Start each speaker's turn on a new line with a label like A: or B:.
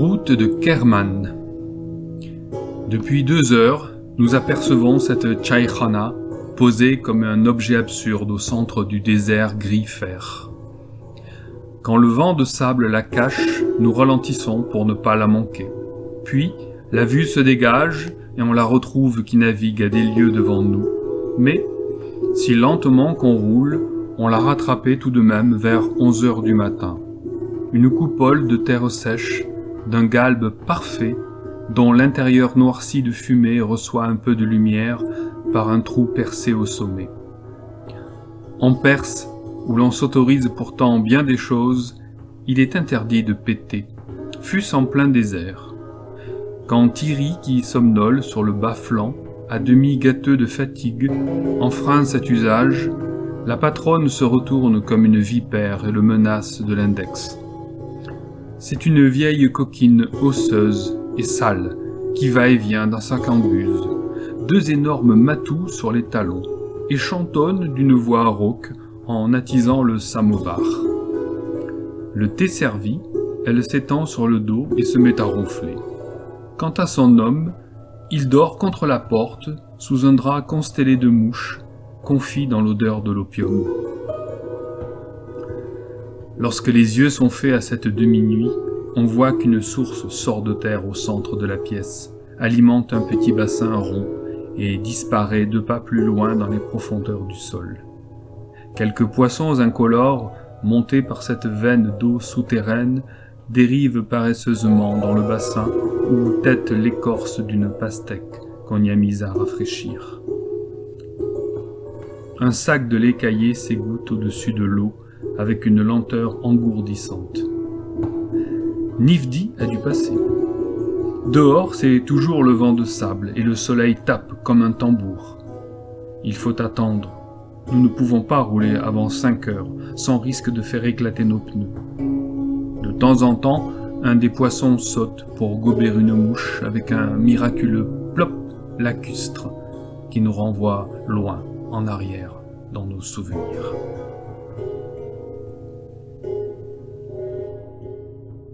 A: Route de Kerman. Depuis 2 heures, nous apercevons cette Chaykhana posée comme un objet absurde au centre du désert gris-fer. Quand le vent de sable la cache, nous ralentissons pour ne pas la manquer. Puis, la vue se dégage et on la retrouve qui navigue à des lieues devant nous. Mais, si lentement qu'on roule, on l'a rattrapée tout de même vers 11 heures du matin. Une coupole de terre sèche, d'un galbe parfait, dont l'intérieur noirci de fumée reçoit un peu de lumière par un trou percé au sommet. En Perse, où l'on s'autorise pourtant bien des choses, il est interdit de péter, fût-ce en plein désert. Quand Thierry, qui somnole sur le bas flanc, à demi gâteux de fatigue, enfreint cet usage, la patronne se retourne comme une vipère et le menace de l'index. C'est une vieille coquine osseuse et sale qui va et vient dans sa cambuse, 2 énormes matous sur les talons, et chantonne d'une voix rauque en attisant le samovar. Le thé servi, elle s'étend sur le dos et se met à ronfler. Quant à son homme, il dort contre la porte, sous un drap constellé de mouches, confit dans l'odeur de l'opium. Lorsque les yeux sont faits à cette demi-nuit, on voit qu'une source sort de terre au centre de la pièce, alimente un petit bassin rond et disparaît 2 pas plus loin dans les profondeurs du sol. Quelques poissons incolores, montés par cette veine d'eau souterraine, dérivent paresseusement dans le bassin ou têtent l'écorce d'une pastèque qu'on y a mise à rafraîchir. Un sac de lait caillé s'égoutte au-dessus de l'eau avec une lenteur engourdissante. Nifdi a dû passer. Dehors, c'est toujours le vent de sable et le soleil tape comme un tambour. Il faut attendre. Nous ne pouvons pas rouler avant 5 heures sans risque de faire éclater nos pneus. De temps en temps, un des poissons saute pour gober une mouche avec un miraculeux plop lacustre qui nous renvoie loin en arrière dans nos souvenirs.